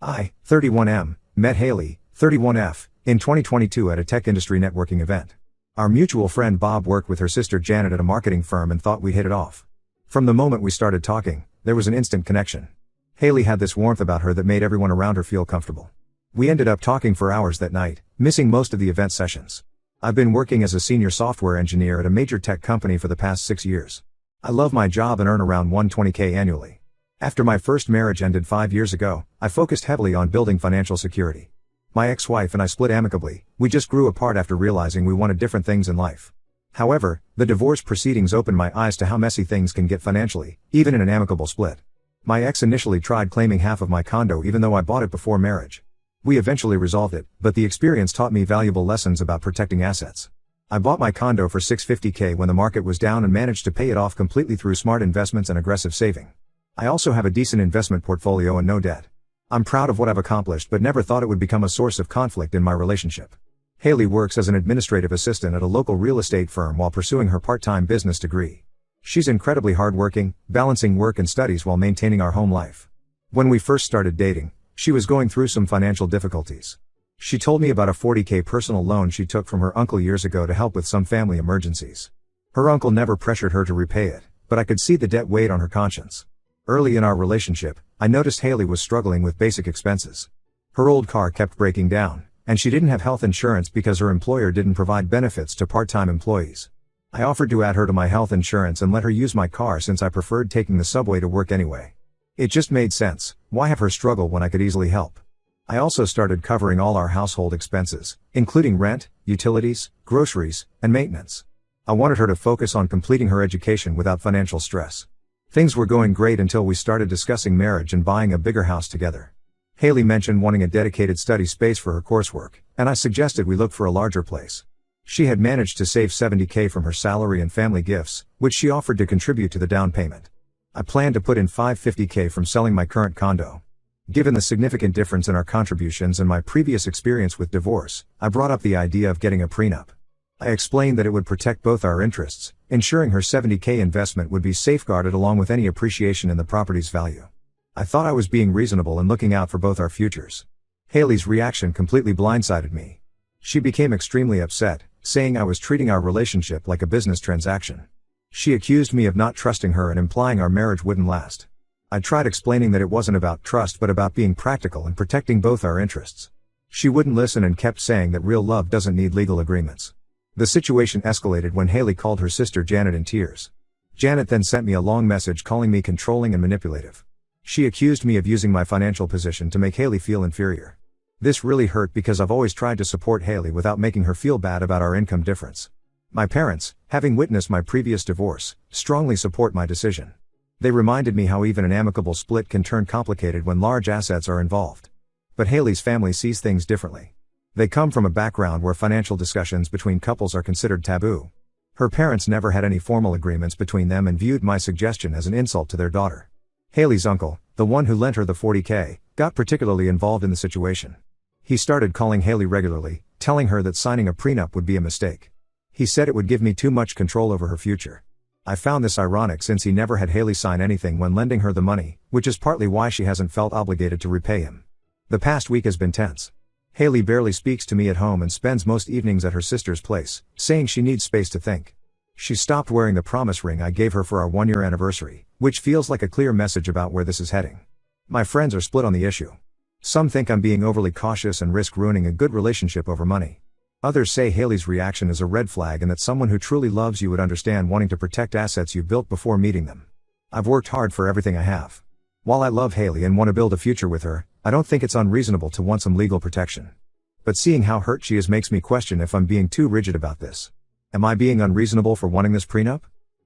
I, 31M, met Haley, 31F, in 2022 at a tech industry networking event. Our mutual friend Bob worked with her sister Janet at a marketing firm and thought we hit it off. From the moment we started talking, there was an instant connection. Haley had this warmth about her that made everyone around her feel comfortable. We ended up talking for hours that night, missing most of the event sessions. I've been working as a senior software engineer at a major tech company for the past 6 years. I love my job and earn around $120K annually. After my first marriage ended 5 years ago, I focused heavily on building financial security. My ex-wife and I split amicably. We just grew apart after realizing we wanted different things in life. However, the divorce proceedings opened my eyes to how messy things can get financially, even in an amicable split. My ex initially tried claiming half of my condo even though I bought it before marriage. We eventually resolved it, but the experience taught me valuable lessons about protecting assets. I bought my condo for $650K when the market was down and managed to pay it off completely through smart investments and aggressive saving. I also have a decent investment portfolio and no debt. I'm proud of what I've accomplished but never thought it would become a source of conflict in my relationship. Haley works as an administrative assistant at a local real estate firm while pursuing her part-time business degree. She's incredibly hardworking, balancing work and studies while maintaining our home life. When we first started dating, she was going through some financial difficulties. She told me about a $40K personal loan she took from her uncle years ago to help with some family emergencies. Her uncle never pressured her to repay it, but I could see the debt weighed on her conscience. Early in our relationship, I noticed Haley was struggling with basic expenses. Her old car kept breaking down, and she didn't have health insurance because her employer didn't provide benefits to part-time employees. I offered to add her to my health insurance and let her use my car since I preferred taking the subway to work anyway. It just made sense. Why have her struggle when I could easily help? I also started covering all our household expenses, including rent, utilities, groceries, and maintenance. I wanted her to focus on completing her education without financial stress. Things were going great until we started discussing marriage and buying a bigger house together. Haley mentioned wanting a dedicated study space for her coursework, and I suggested we look for a larger place. She had managed to save $70K from her salary and family gifts, which she offered to contribute to the down payment. I planned to put in $550K from selling my current condo. Given the significant difference in our contributions and my previous experience with divorce, I brought up the idea of getting a prenup. I explained that it would protect both our interests, ensuring her $70K investment would be safeguarded along with any appreciation in the property's value. I thought I was being reasonable and looking out for both our futures. Haley's reaction completely blindsided me. She became extremely upset, saying I was treating our relationship like a business transaction. She accused me of not trusting her and implying our marriage wouldn't last. I tried explaining that it wasn't about trust but about being practical and protecting both our interests. She wouldn't listen and kept saying that real love doesn't need legal agreements. The situation escalated when Haley called her sister Janet in tears. Janet then sent me a long message calling me controlling and manipulative. She accused me of using my financial position to make Haley feel inferior. This really hurt because I've always tried to support Haley without making her feel bad about our income difference. My parents, having witnessed my previous divorce, strongly support my decision. They reminded me how even an amicable split can turn complicated when large assets are involved. But Haley's family sees things differently. They come from a background where financial discussions between couples are considered taboo. Her parents never had any formal agreements between them and viewed my suggestion as an insult to their daughter. Haley's uncle, the one who lent her the $40K, got particularly involved in the situation. He started calling Haley regularly, telling her that signing a prenup would be a mistake. He said it would give me too much control over her future. I found this ironic since he never had Haley sign anything when lending her the money, which is partly why she hasn't felt obligated to repay him. The past week has been tense. Haley barely speaks to me at home and spends most evenings at her sister's place, saying she needs space to think. She stopped wearing the promise ring I gave her for our 1-year anniversary, which feels like a clear message about where this is heading. My friends are split on the issue. Some think I'm being overly cautious and risk ruining a good relationship over money. Others say Haley's reaction is a red flag and that someone who truly loves you would understand wanting to protect assets you built before meeting them. I've worked hard for everything I have. While I love Haley and want to build a future with her, I don't think it's unreasonable to want some legal protection. But seeing how hurt she is makes me question if I'm being too rigid about this. Am I being unreasonable for wanting this prenup?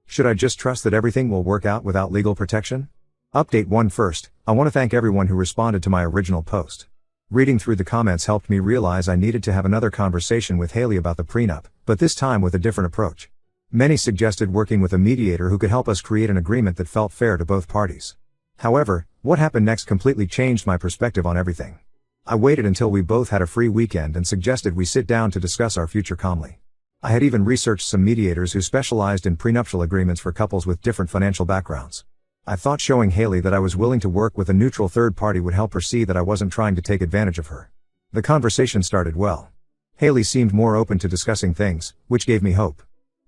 Should I just trust that everything will work out without legal protection? Update 1 first, I want to thank everyone who responded to my original post. Reading through the comments helped me realize I needed to have another conversation with Haley about the prenup, but this time with a different approach. Many suggested working with a mediator who could help us create an agreement that felt fair to both parties. However, what happened next completely changed my perspective on everything. I waited until we both had a free weekend and suggested we sit down to discuss our future calmly. I had even researched some mediators who specialized in prenuptial agreements for couples with different financial backgrounds. I thought showing Haley that I was willing to work with a neutral third party would help her see that I wasn't trying to take advantage of her. The conversation started well. Haley seemed more open to discussing things, which gave me hope.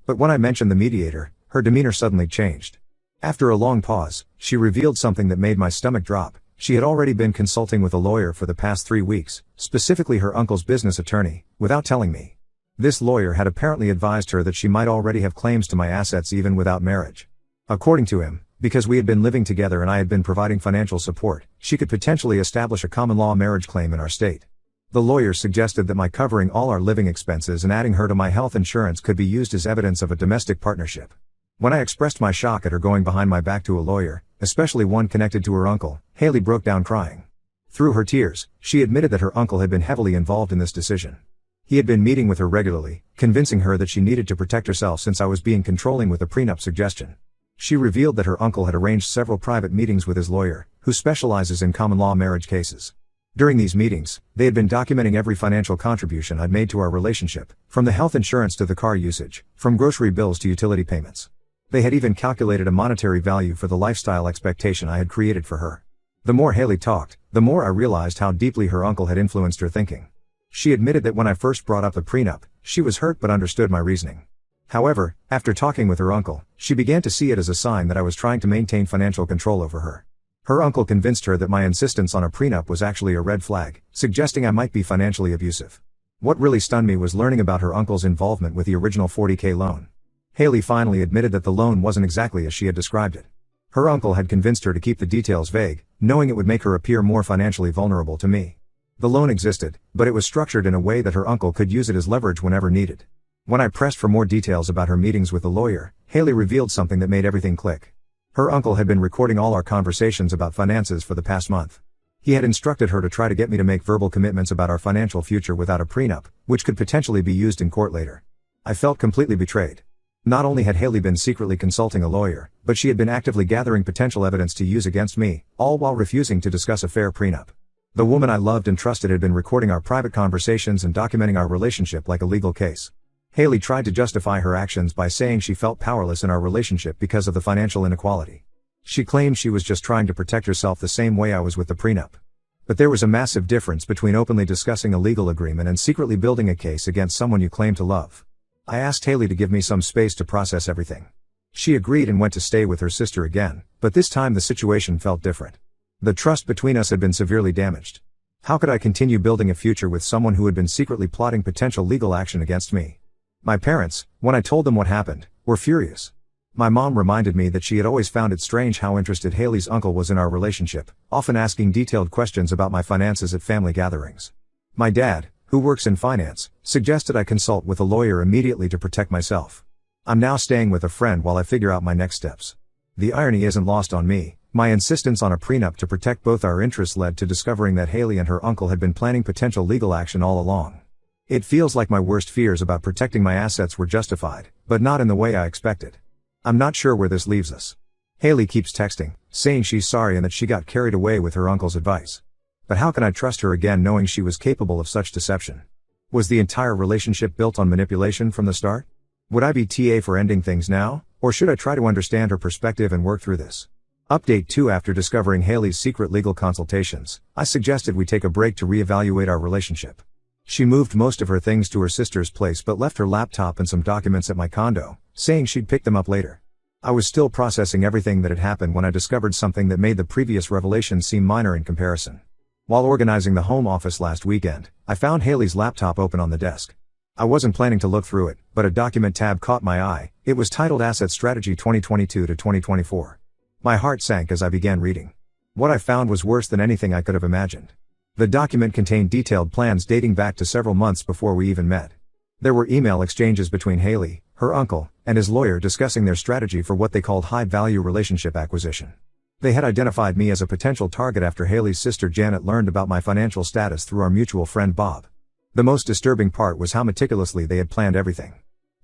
But when I mentioned the mediator, her demeanor suddenly changed. After a long pause, she revealed something that made my stomach drop. She had already been consulting with a lawyer for the past 3 weeks, specifically her uncle's business attorney, without telling me. This lawyer had apparently advised her that she might already have claims to my assets even without marriage. According to him, because we had been living together and I had been providing financial support, she could potentially establish a common law marriage claim in our state. The lawyer suggested that my covering all our living expenses and adding her to my health insurance could be used as evidence of a domestic partnership. When I expressed my shock at her going behind my back to a lawyer, especially one connected to her uncle, Haley broke down crying. Through her tears, she admitted that her uncle had been heavily involved in this decision. He had been meeting with her regularly, convincing her that she needed to protect herself since I was being controlling with a prenup suggestion. She revealed that her uncle had arranged several private meetings with his lawyer, who specializes in common law marriage cases. During these meetings, they had been documenting every financial contribution I'd made to our relationship, from the health insurance to the car usage, from grocery bills to utility payments. They had even calculated a monetary value for the lifestyle expectation I had created for her. The more Haley talked, the more I realized how deeply her uncle had influenced her thinking. She admitted that when I first brought up the prenup, she was hurt but understood my reasoning. However, after talking with her uncle, she began to see it as a sign that I was trying to maintain financial control over her. Her uncle convinced her that my insistence on a prenup was actually a red flag, suggesting I might be financially abusive. What really stunned me was learning about her uncle's involvement with the original $40,000 loan. Haley finally admitted that the loan wasn't exactly as she had described it. Her uncle had convinced her to keep the details vague, knowing it would make her appear more financially vulnerable to me. The loan existed, but it was structured in a way that her uncle could use it as leverage whenever needed. When I pressed for more details about her meetings with the lawyer, Haley revealed something that made everything click. Her uncle had been recording all our conversations about finances for the past month. He had instructed her to try to get me to make verbal commitments about our financial future without a prenup, which could potentially be used in court later. I felt completely betrayed. Not only had Haley been secretly consulting a lawyer, but she had been actively gathering potential evidence to use against me, all while refusing to discuss a fair prenup. The woman I loved and trusted had been recording our private conversations and documenting our relationship like a legal case. Haley tried to justify her actions by saying she felt powerless in our relationship because of the financial inequality. She claimed she was just trying to protect herself the same way I was with the prenup. But there was a massive difference between openly discussing a legal agreement and secretly building a case against someone you claim to love. I asked Haley to give me some space to process everything. She agreed and went to stay with her sister again, but this time the situation felt different. The trust between us had been severely damaged. How could I continue building a future with someone who had been secretly plotting potential legal action against me? My parents, when I told them what happened, were furious. My mom reminded me that she had always found it strange how interested Haley's uncle was in our relationship, often asking detailed questions about my finances at family gatherings. My dad, who works in finance, suggested I consult with a lawyer immediately to protect myself. I'm now staying with a friend while I figure out my next steps. The irony isn't lost on me. My insistence on a prenup to protect both our interests led to discovering that Haley and her uncle had been planning potential legal action all along. It feels like my worst fears about protecting my assets were justified, but not in the way I expected. I'm not sure where this leaves us. Haley keeps texting, saying she's sorry and that she got carried away with her uncle's advice. But how can I trust her again knowing she was capable of such deception? Was the entire relationship built on manipulation from the start? Would I be TA for ending things now, or should I try to understand her perspective and work through this? Update 2. After discovering Haley's secret legal consultations, I suggested we take a break to reevaluate our relationship. She moved most of her things to her sister's place but left her laptop and some documents at my condo, saying she'd pick them up later. I was still processing everything that had happened when I discovered something that made the previous revelation seem minor in comparison. While organizing the home office last weekend, I found Haley's laptop open on the desk. I wasn't planning to look through it, but a document tab caught my eye. It was titled Asset Strategy 2022 to 2024. My heart sank as I began reading. What I found was worse than anything I could have imagined. The document contained detailed plans dating back to several months before we even met. There were email exchanges between Haley, her uncle, and his lawyer discussing their strategy for what they called high-value relationship acquisition. They had identified me as a potential target after Haley's sister Janet learned about my financial status through our mutual friend Bob. The most disturbing part was how meticulously they had planned everything.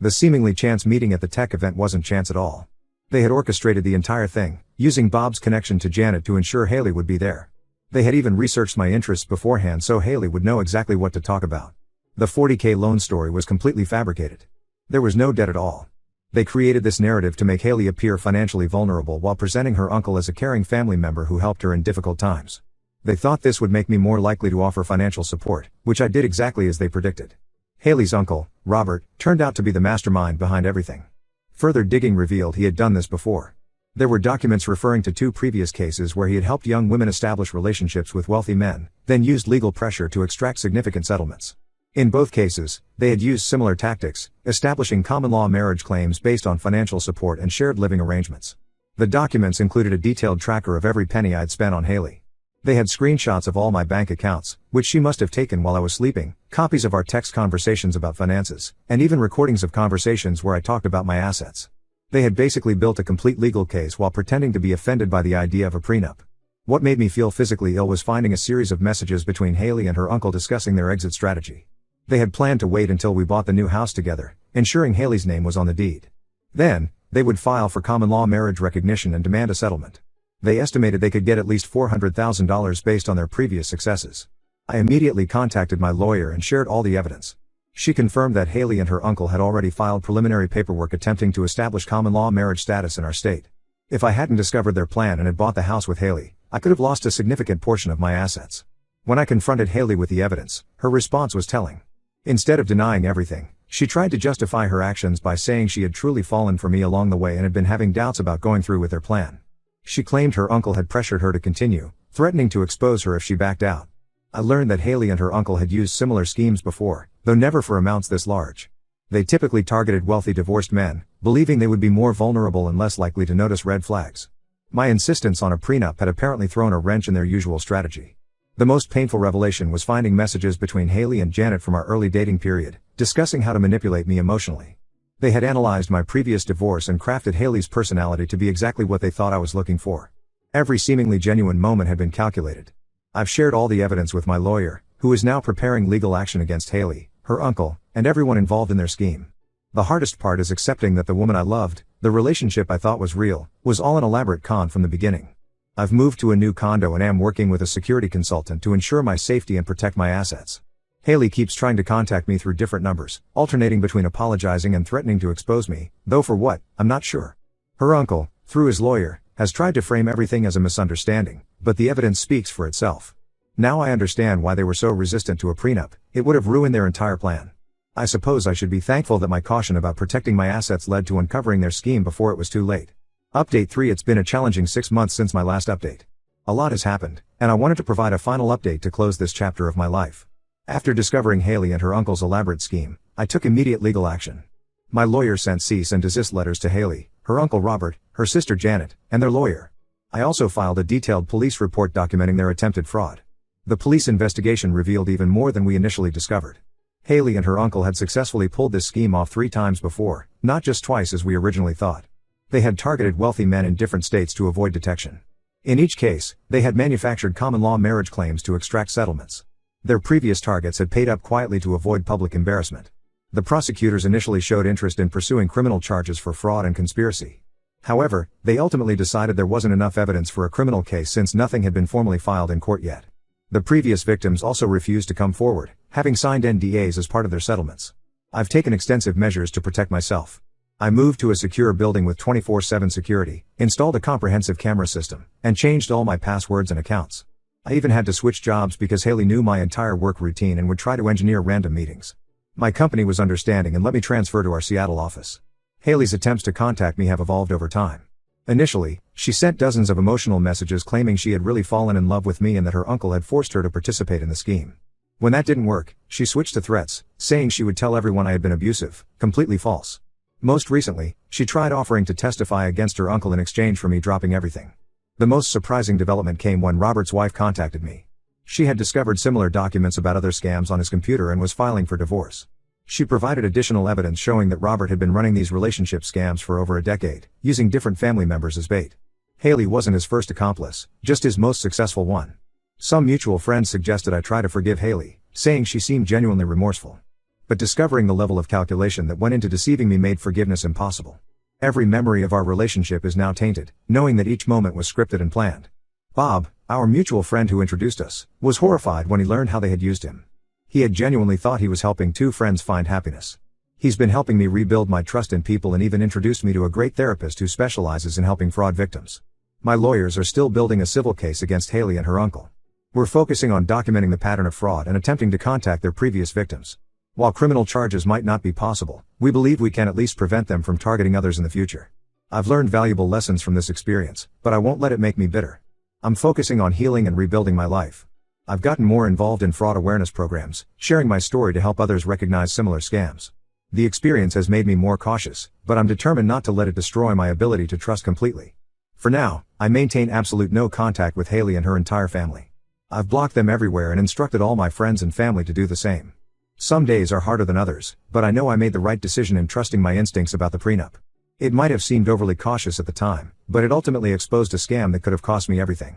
The seemingly chance meeting at the tech event wasn't chance at all. They had orchestrated the entire thing, using Bob's connection to Janet to ensure Haley would be there. They had even researched my interests beforehand so Haley would know exactly what to talk about. The $40,000 loan story was completely fabricated. There was no debt at all. They created this narrative to make Haley appear financially vulnerable while presenting her uncle as a caring family member who helped her in difficult times. They thought this would make me more likely to offer financial support, which I did exactly as they predicted. Haley's uncle, Robert, turned out to be the mastermind behind everything. Further digging revealed he had done this before. There were documents referring to 2 previous cases where he had helped young women establish relationships with wealthy men, then used legal pressure to extract significant settlements. In both cases, they had used similar tactics, establishing common-law marriage claims based on financial support and shared living arrangements. The documents included a detailed tracker of every penny I'd spent on Haley. They had screenshots of all my bank accounts, which she must have taken while I was sleeping, copies of our text conversations about finances, and even recordings of conversations where I talked about my assets. They had basically built a complete legal case while pretending to be offended by the idea of a prenup. What made me feel physically ill was finding a series of messages between Haley and her uncle discussing their exit strategy. They had planned to wait until we bought the new house together, ensuring Haley's name was on the deed. Then, they would file for common-law marriage recognition and demand a settlement. They estimated they could get at least $400,000 based on their previous successes. I immediately contacted my lawyer and shared all the evidence. She confirmed that Haley and her uncle had already filed preliminary paperwork attempting to establish common-law marriage status in our state. If I hadn't discovered their plan and had bought the house with Haley, I could have lost a significant portion of my assets. When I confronted Haley with the evidence, her response was telling. Instead of denying everything, she tried to justify her actions by saying she had truly fallen for me along the way and had been having doubts about going through with their plan. She claimed her uncle had pressured her to continue, threatening to expose her if she backed out. I learned that Haley and her uncle had used similar schemes before, though never for amounts this large. They typically targeted wealthy divorced men, believing they would be more vulnerable and less likely to notice red flags. My insistence on a prenup had apparently thrown a wrench in their usual strategy. The most painful revelation was finding messages between Haley and Janet from our early dating period, discussing how to manipulate me emotionally. They had analyzed my previous divorce and crafted Haley's personality to be exactly what they thought I was looking for. Every seemingly genuine moment had been calculated. I've shared all the evidence with my lawyer, who is now preparing legal action against Haley, her uncle, and everyone involved in their scheme. The hardest part is accepting that the woman I loved, the relationship I thought was real, was all an elaborate con from the beginning. I've moved to a new condo and am working with a security consultant to ensure my safety and protect my assets. Haley keeps trying to contact me through different numbers, alternating between apologizing and threatening to expose me, though for what, I'm not sure. Her uncle, through his lawyer, has tried to frame everything as a misunderstanding, but the evidence speaks for itself. Now I understand why they were so resistant to a prenup. It would have ruined their entire plan. I suppose I should be thankful that my caution about protecting my assets led to uncovering their scheme before it was too late. Update 3. It's been a challenging 6 months since my last update. A lot has happened, and I wanted to provide a final update to close this chapter of my life. After discovering Haley and her uncle's elaborate scheme, I took immediate legal action. My lawyer sent cease and desist letters to Haley, her uncle Robert, her sister Janet, and their lawyer. I also filed a detailed police report documenting their attempted fraud. The police investigation revealed even more than we initially discovered. Haley and her uncle had successfully pulled this scheme off 3 times before, not just twice as we originally thought. They had targeted wealthy men in different states to avoid detection. In each case, they had manufactured common-law marriage claims to extract settlements. Their previous targets had paid up quietly to avoid public embarrassment. The prosecutors initially showed interest in pursuing criminal charges for fraud and conspiracy. However, they ultimately decided there wasn't enough evidence for a criminal case since nothing had been formally filed in court yet. The previous victims also refused to come forward, having signed NDAs as part of their settlements. I've taken extensive measures to protect myself. I moved to a secure building with 24/7 security, installed a comprehensive camera system, and changed all my passwords and accounts. I even had to switch jobs because Haley knew my entire work routine and would try to engineer random meetings. My company was understanding and let me transfer to our Seattle office. Haley's attempts to contact me have evolved over time. Initially, she sent dozens of emotional messages claiming she had really fallen in love with me and that her uncle had forced her to participate in the scheme. When that didn't work, she switched to threats, saying she would tell everyone I had been abusive, completely false. Most recently, she tried offering to testify against her uncle in exchange for me dropping everything. The most surprising development came when Robert's wife contacted me. She had discovered similar documents about other scams on his computer and was filing for divorce. She provided additional evidence showing that Robert had been running these relationship scams for over a decade, using different family members as bait. Haley wasn't his first accomplice, just his most successful one. Some mutual friends suggested I try to forgive Haley, saying she seemed genuinely remorseful. But discovering the level of calculation that went into deceiving me made forgiveness impossible. Every memory of our relationship is now tainted, knowing that each moment was scripted and planned. Bob, our mutual friend who introduced us, was horrified when he learned how they had used him. He had genuinely thought he was helping 2 friends find happiness. He's been helping me rebuild my trust in people and even introduced me to a great therapist who specializes in helping fraud victims. My lawyers are still building a civil case against Haley and her uncle. We're focusing on documenting the pattern of fraud and attempting to contact their previous victims. While criminal charges might not be possible, we believe we can at least prevent them from targeting others in the future. I've learned valuable lessons from this experience, but I won't let it make me bitter. I'm focusing on healing and rebuilding my life. I've gotten more involved in fraud awareness programs, sharing my story to help others recognize similar scams. The experience has made me more cautious, but I'm determined not to let it destroy my ability to trust completely. For now, I maintain absolute no contact with Haley and her entire family. I've blocked them everywhere and instructed all my friends and family to do the same. Some days are harder than others, but I know I made the right decision in trusting my instincts about the prenup. It might have seemed overly cautious at the time, but it ultimately exposed a scam that could have cost me everything.